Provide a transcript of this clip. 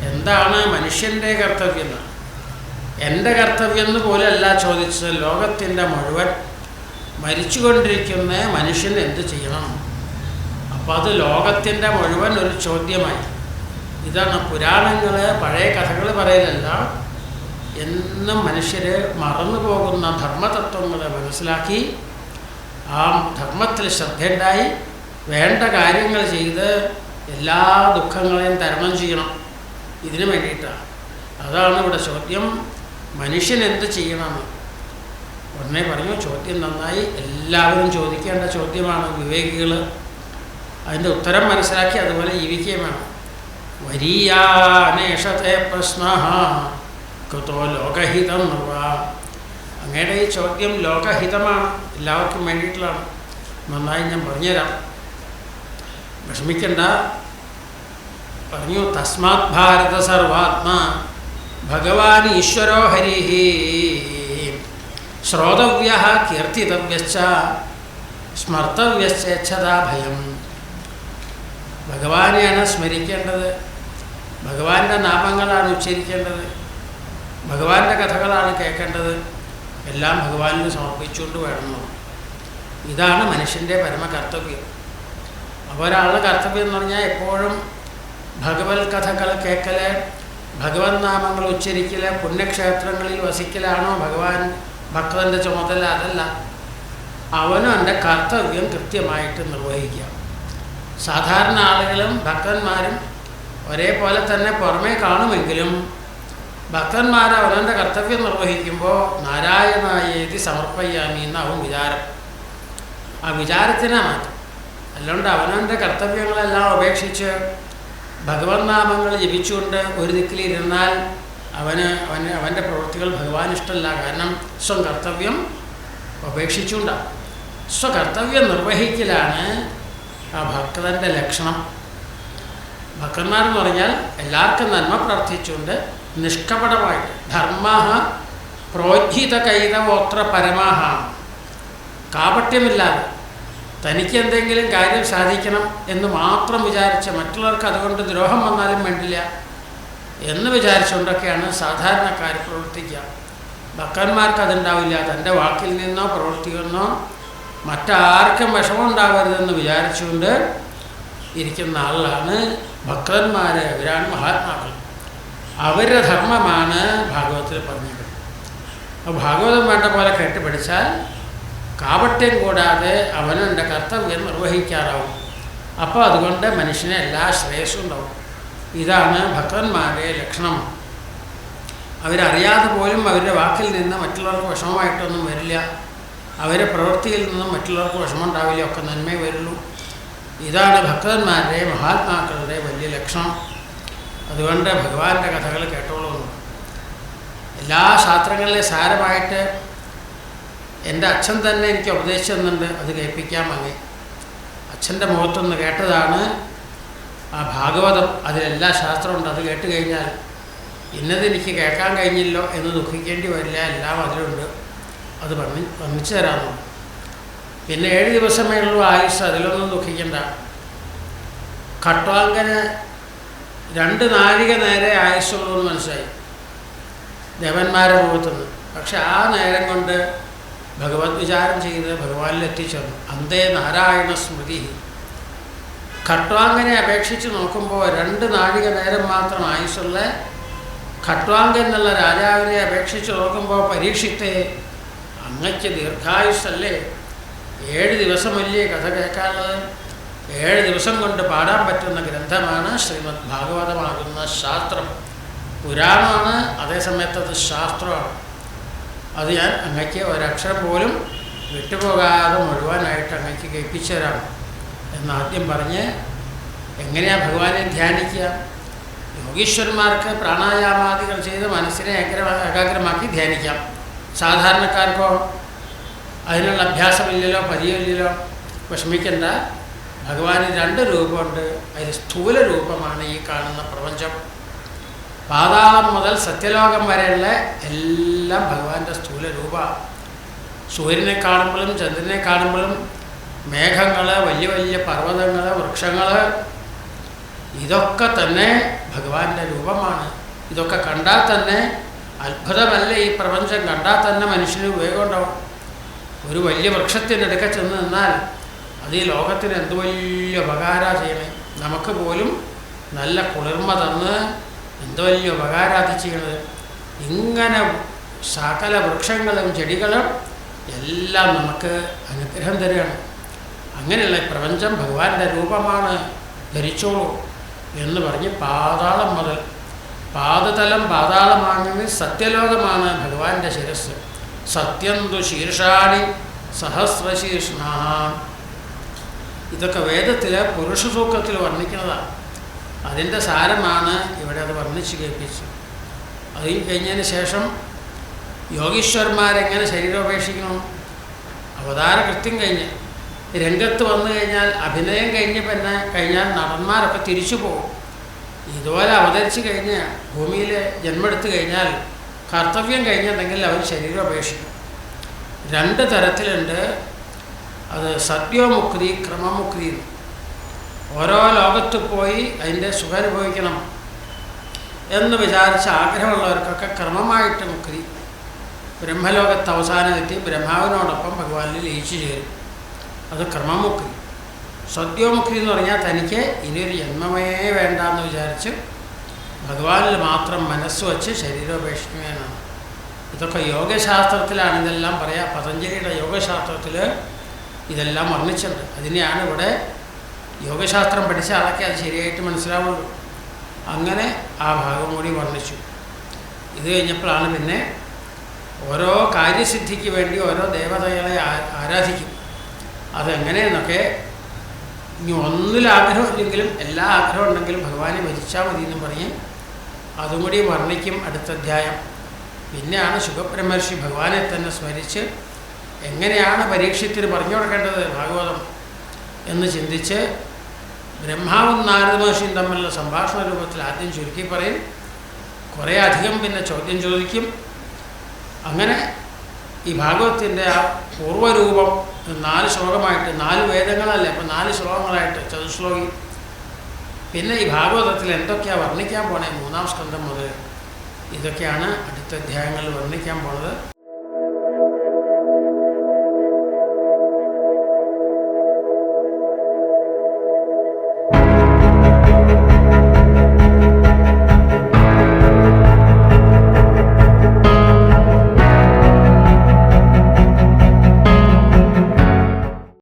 എന്താണ് മനുഷ്യൻ്റെ കർത്തവ്യം? എൻ്റെ കർത്തവ്യം എന്ന് പോലെയല്ല ചോദിച്ചത്. ലോകത്തിൻ്റെ മുഴുവൻ മരിച്ചുകൊണ്ടിരിക്കുന്ന മനുഷ്യൻ എന്ത് ചെയ്യണം? അപ്പോൾ അത് ലോകത്തിൻ്റെ മുഴുവൻ ഒരു ചോദ്യമായി. ഇതാണ് പുരാണങ്ങൾ, പഴയ കഥകൾ പറയലല്ല. എന്നും മനുഷ്യർ മറന്നു പോകുന്ന ധർമ്മതത്വങ്ങളെ മനസ്സിലാക്കി ആ ധർമ്മത്തിൽ ശ്രദ്ധയുണ്ടായി വേണ്ട കാര്യങ്ങൾ ചെയ്ത് എല്ലാ ദുഃഖങ്ങളെയും തരണം ചെയ്യണം. ഇതിനു വേണ്ടിയിട്ടാണ്. അതാണ് ഇവിടെ ചോദ്യം. മനുഷ്യൻ എന്ത് ചെയ്യണമെന്ന് ഉടനെ പറഞ്ഞു. ചോദ്യം നന്നായി, എല്ലാവരും ചോദിക്കേണ്ട ചോദ്യമാണ്. വിവേകികൾ അതിൻ്റെ ഉത്തരം മനസ്സിലാക്കി അതുപോലെ ജീവിക്കുകയും വേണം. വരീയാനേഷത്തെ പ്രശ്ന കൃതോ ലോകഹിതം നിർവ. അങ്ങയുടെ ഈ ചോദ്യം ലോകഹിതമാണ്, എല്ലാവർക്കും വേണ്ടിയിട്ടുള്ളതാണ്. നന്നായി ഞാൻ പറഞ്ഞുതരാം, വിഷമിക്കണ്ട. പറഞ്ഞു, തസ്മാത് ഭാരത സർവാത്മാ ഭഗവാൻ ഈശ്വരോ ഹരിഃ ശ്രോതവ്യഃ കീർത്തിതവ്യശ്ച സ്മർത്തവ്യശ്ചേച്ഛതാ ഭയം. ഭഗവാനെയാണ് സ്മരിക്കേണ്ടത്, ഭഗവാന്റെ നാമങ്ങളാണ് ഉച്ചരിക്കേണ്ടത്, ഭഗവാന്റെ കഥകളാണ് കേൾക്കേണ്ടത്. എല്ലാം ഭഗവാനിന് സമർപ്പിച്ചുകൊണ്ട് വേണം. ഇതാണ് മനുഷ്യൻ്റെ പരമകർത്തവ്യം. അപ്പോൾ ഒരാളുടെ കർത്തവ്യം എന്ന് പറഞ്ഞാൽ എപ്പോഴും ഭഗവത് കഥകൾ കേൾക്കൽ, ഭഗവത് നാമങ്ങൾ ഉച്ചരിക്കൽ, പുണ്യക്ഷേത്രങ്ങളിൽ വസിക്കലാണോ ഭഗവാൻ ഭക്തൻ്റെ ചുമതല? അതല്ല. അവനും എൻ്റെ കർത്തവ്യം കൃത്യമായിട്ട് നിർവഹിക്കുക. സാധാരണ ആളുകളും ഭക്തന്മാരും ഒരേപോലെ തന്നെ പുറമേ കാണുമെങ്കിലും ഭക്തന്മാർ അവനവൻ്റെ കർത്തവ്യം നിർവഹിക്കുമ്പോൾ നാരായണായേതി സമർപ്പയാമി എന്നാവും വിചാരം. ആ വിചാരത്തിനാ മാറ്റം. അല്ലാണ്ട് അവനവൻ്റെ കർത്തവ്യങ്ങളെല്ലാം ഉപേക്ഷിച്ച് ഭഗവത് നാമങ്ങൾ ജപിച്ചുകൊണ്ട് ഒരു ദിക്കിലിരുന്നാൽ അവൻ്റെ പ്രവൃത്തികൾ ഭഗവാൻ ഇഷ്ടമല്ല. കാരണം സ്വം കർത്തവ്യം ഉപേക്ഷിച്ചുകൊണ്ടാണ്. സ്വകർത്തവ്യം നിർവഹിക്കലാണ് ആ ഭക്തൻ്റെ ലക്ഷണം. ഭക്തന്മാരെന്ന് പറഞ്ഞാൽ എല്ലാവർക്കും നന്മ പ്രാർത്ഥിച്ചുകൊണ്ട് നിഷ്കപടമായിട്ട് ധർമ്മ പ്രോജ്ജിത കൈതവോത്ര പരമാഹ, കാപട്യമില്ലാതെ തനിക്ക് എന്തെങ്കിലും കാര്യം സാധിക്കണം എന്ന് മാത്രം വിചാരിച്ച് മറ്റുള്ളവർക്ക് അതുകൊണ്ട് ദ്രോഹം വന്നാലും വേണ്ടില്ല എന്ന് വിചാരിച്ചുകൊണ്ടൊക്കെയാണ് സാധാരണക്കാർ പ്രവർത്തിക്കുക. ഭക്തന്മാർക്ക് അതുണ്ടാവില്ല. തൻ്റെ വാക്കിൽ നിന്നോ പ്രവൃത്തിയിൽ നിന്നോ മറ്റാർക്കും വിഷമം ഉണ്ടാവരുതെന്ന് വിചാരിച്ചുകൊണ്ട് ഇരിക്കുന്ന ആളാണ് ഭക്തന്മാർ. അവരാണ് മഹാത്മാക്കൾ. അവരുടെ ധർമ്മമാണ് ഭാഗവതത്തിൽ പറഞ്ഞത്. അപ്പോൾ ഭാഗവതം വേണ്ട പോലെ കേട്ടുപിടിച്ചാൽ കാപട്യം കൂടാതെ അവനെൻ്റെ കർത്തവ്യം നിർവഹിക്കാറാവും. അപ്പോൾ അതുകൊണ്ട് മനുഷ്യന് എല്ലാ ശ്രേയസ്സും ഉണ്ടാവും. ഇതാണ് ഭക്തന്മാരുടെ ലക്ഷണം. അവരറിയാതെ പോലും അവരുടെ വാക്കിൽ നിന്ന് മറ്റുള്ളവർക്ക് വിഷമമായിട്ടൊന്നും വരില്ല. അവരുടെ പ്രവൃത്തിയിൽ നിന്നും മറ്റുള്ളവർക്ക് വിഷമം ഉണ്ടാവില്ല, ഒക്കെ നന്മേ വരുള്ളൂ. ഇതാണ് ഭക്തന്മാരുടെ മഹാത്മാക്കളുടെ വലിയ ലക്ഷണം. അതുകൊണ്ട് ഭഗവാന്റെ കഥകൾ കേട്ടോളൂ. എല്ലാ ശാസ്ത്രങ്ങളിലെ സാരമായിട്ട് എൻ്റെ അച്ഛൻ തന്നെ എനിക്ക് ഉപദേശിച്ചു തന്നിട്ടുണ്ട്. അത് കേൾപ്പിക്കാൻ മതി. അച്ഛൻ്റെ മുഖത്തൊന്ന് കേട്ടതാണ് ആ ഭാഗവതം. അതിലെല്ലാ ശാസ്ത്രമുണ്ട്. അത് കേട്ട് കഴിഞ്ഞാൽ ഇന്നതെനിക്ക് കേൾക്കാൻ കഴിഞ്ഞില്ലോ എന്ന് ദുഃഖിക്കേണ്ടി വരില്ല. എല്ലാം അതിലുണ്ട്. അത് വർണ്ണിച്ചു തരാമെന്നു. പിന്നെ 7 ദിവസമേ ഉള്ളൂ ആയുസ്. അതിലൊന്നും ദുഃഖിക്കണ്ട. ഖട്വാങ്കന് 2 നാഴിക നേരെ ആയുസ്സുള്ളൂ എന്ന് മനസ്സിലായി ദേവന്മാരുടെ മുഖത്തുനിന്ന്. പക്ഷെ ആ നേരം കൊണ്ട് ഭഗവത് വിചാരം ചെയ്ത് ഭഗവാനിൽ എത്തിച്ചേർന്നു. അന്തേ നാരായണ സ്മൃതി. ഖട്വാങ്കനെ അപേക്ഷിച്ച് നോക്കുമ്പോൾ 2 നാഴിക നേരം മാത്രം ആയുസ്സുള്ള ഖട്വാങ്കൻ എന്നുള്ള രാജാവിനെ അപേക്ഷിച്ച് നോക്കുമ്പോൾ പരീക്ഷിത്തെ അങ്ങക്ക് ദീർഘായുസ്സല്ലേ? 7 ദിവസമല്ലേ കഥ കേൾക്കാനുള്ളത്? 7 ദിവസം കൊണ്ട് പാടാൻ പറ്റുന്ന ഗ്രന്ഥമാണ് ശ്രീമദ് ഭാഗവതമാകുന്ന ശാസ്ത്രം. പുരാണമാണ്, അതേസമയത്ത് അത് ശാസ്ത്രമാണ്. അത് ഞാൻ അങ്ങയ്ക്ക് ഒരക്ഷരം പോലും വിട്ടുപോകാതെ മുഴുവനായിട്ട് അങ്ങയ്ക്ക് കേൾപ്പിച്ചു തരാം എന്നാദ്യം പറഞ്ഞ് എങ്ങനെയാണ് ഭഗവാനെ ധ്യാനിക്കുക? യോഗീശ്വരന്മാർക്ക് പ്രാണായാമാദികൾ ചെയ്ത് മനസ്സിനെ ഏകാഗ്രമാക്കി ധ്യാനിക്കാം. സാധാരണക്കാർക്കോ അതിനുള്ള അഭ്യാസമില്ലല്ലോ, പരിചയമില്ലല്ലോ. വിഷമിക്കേണ്ട. ഭഗവാന് 2 രൂപമുണ്ട്. അതിൽ സ്ഥൂല രൂപമാണ് ഈ കാണുന്ന പ്രപഞ്ചം. പാതാളം മുതൽ സത്യലോകം വരെയുള്ള എല്ലാം ഭഗവാന്റെ സ്ഥൂല രൂപമാണ്. സൂര്യനെ കാണുമ്പോഴും ചന്ദ്രനെ കാണുമ്പോഴും മേഘങ്ങൾ, വലിയ വലിയ പർവ്വതങ്ങൾ, വൃക്ഷങ്ങൾ, ഇതൊക്കെ തന്നെ ഭഗവാന്റെ രൂപമാണ്. ഇതൊക്കെ കണ്ടാൽ തന്നെ അത്ഭുതമല്ല, ഈ പ്രപഞ്ചം കണ്ടാൽ തന്നെ മനുഷ്യന് വിവേകം ഉണ്ടാവും. ഒരു വലിയ വൃക്ഷത്തിനടുക്ക ചെന്ന് നിന്നാൽ അത് ഈ ലോകത്തിന് എന്ത് വലിയ ഉപകാരമാണ് ചെയ്യണേ. നമുക്ക് പോലും നല്ല കുളിർമ തന്ന് എന്ത് വലിയ ഉപകാരം അത് ചെയ്യണത്. ഇങ്ങനെ സകല വൃക്ഷങ്ങളും ചെടികളും എല്ലാം നമുക്ക് അനുഗ്രഹം തരികയാണ്. അങ്ങനെയുള്ള പ്രപഞ്ചം ഭഗവാന്റെ രൂപമാണ്, ധരിച്ചോളൂ എന്ന് പറഞ്ഞ് പാതാളം മുതൽ പാദതലം പാതാളമാണെങ്കിൽ സത്യലോകമാണ് ഭഗവാന്റെ ശിരസ്. സത്യന്തു ശീർഷാണി സഹസ്രശീർഷ്ണ. ഇതൊക്കെ വേദത്തിൽ പുരുഷ സൂക്തത്തിൽ വർണ്ണിക്കുന്നതാണ്. അതിൻ്റെ സാരമാണ് ഇവിടെ അത് വർണ്ണിച്ച് കേൾപ്പിച്ചു. അത് കഴിഞ്ഞതിന് ശേഷം യോഗീശ്വരന്മാരെങ്ങനെ ശരീരോപേക്ഷിക്കണം, അവതാര കൃത്യം കഴിഞ്ഞ് രംഗത്ത് വന്നു കഴിഞ്ഞാൽ, അഭിനയം കഴിഞ്ഞാൽ നടന്മാരൊക്കെ തിരിച്ചു പോകും. ഇതുപോലെ അവതരിച്ച് കഴിഞ്ഞ് ഭൂമിയിൽ ജന്മെടുത്തു കഴിഞ്ഞാൽ കർത്തവ്യം കഴിഞ്ഞിട്ടുണ്ടെങ്കിൽ അവർ ശരീരോപേക്ഷിക്കും. 2 തരത്തിലുണ്ട്. അത് സദ്യോമുക്തി, ക്രമമുക്തി. ഓരോ ലോകത്ത് പോയി അതിൻ്റെ സുഖം അനുഭവിക്കണം എന്ന് വിചാരിച്ച ആഗ്രഹമുള്ളവർക്കൊക്കെ ക്രമമായിട്ട് മുക്തി. ബ്രഹ്മലോകത്ത് അവസാനം എത്തി ബ്രഹ്മാവിനോടൊപ്പം ഭഗവാനിൽ ലയിച്ചു ചേരും. അത് ക്രമമുക്തി. സദ്യോമുക്തി എന്ന് പറഞ്ഞാൽ തനിക്ക് ഇനിയൊരു ജന്മമേ വേണ്ടാന്ന് വിചാരിച്ച് ഭഗവാനിൽ മാത്രം മനസ്സ് വച്ച് ശരീരോപേക്ഷിക്കുകയാണ്. ഇതൊക്കെ യോഗശാസ്ത്രത്തിലാണ് ഇതെല്ലാം പറയാം. പതഞ്ജലിയുടെ യോഗശാസ്ത്രത്തിൽ ഇതെല്ലാം വർണ്ണിച്ചിട്ടുണ്ട്. അതിനെയാണ് ഇവിടെ യോഗശാസ്ത്രം പഠിച്ച ആളൊക്കെ അത് ശരിയായിട്ട് മനസ്സിലാവുള്ളൂ. അങ്ങനെ ആ ഭാഗം കൂടി വർണ്ണിച്ചു. ഇത് കഴിഞ്ഞപ്പോഴാണ് പിന്നെ ഓരോ കാര്യസിദ്ധിക്ക് വേണ്ടി ഓരോ ദേവതകളെ ആരാധിക്കും. അതെങ്ങനെയെന്നൊക്കെ ഇനി ഒന്നിലാഗ്രഹമില്ലെങ്കിലും എല്ലാ ആഗ്രഹം ഉണ്ടെങ്കിലും ഭഗവാനെ ഭജിച്ചാൽ മതി എന്നും പറഞ്ഞ് അതും കൂടി വർണ്ണിക്കും അടുത്ത അധ്യായം. പിന്നെയാണ് ശുഖബ്രഹ്മർഷി ഭഗവാനെ തന്നെ സ്മരിച്ച് എങ്ങനെയാണ് പരീക്ഷത്തിന് പറഞ്ഞു കൊടുക്കേണ്ടത് ഭാഗവതം എന്ന് ചിന്തിച്ച് ബ്രഹ്മാവും നാരദ മഹർഷിയും തമ്മിലുള്ള സംഭാഷണ രൂപത്തിൽ ആദ്യം ചുരുക്കി പറയും, കുറേ അധികം പിന്നെ ചോദ്യം ചോദിക്കും. അങ്ങനെ ഈ ഭാഗവത്തിൻ്റെ ആ പൂർവ്വരൂപം 4 ശ്ലോകമായിട്ട്, 4 വേദങ്ങളല്ലേ, അപ്പം 4 ശ്ലോകങ്ങളായിട്ട് ചതുശ്ലോകി. പിന്നെ ഈ ഭാഗവതത്തിൽ എന്തൊക്കെയാണ് വർണ്ണിക്കാൻ പോണേ 3-ാം സ്കന്ധം മുതൽ, ഇതൊക്കെയാണ് അടുത്ത അധ്യായങ്ങളിൽ വർണ്ണിക്കാൻ പോണത്.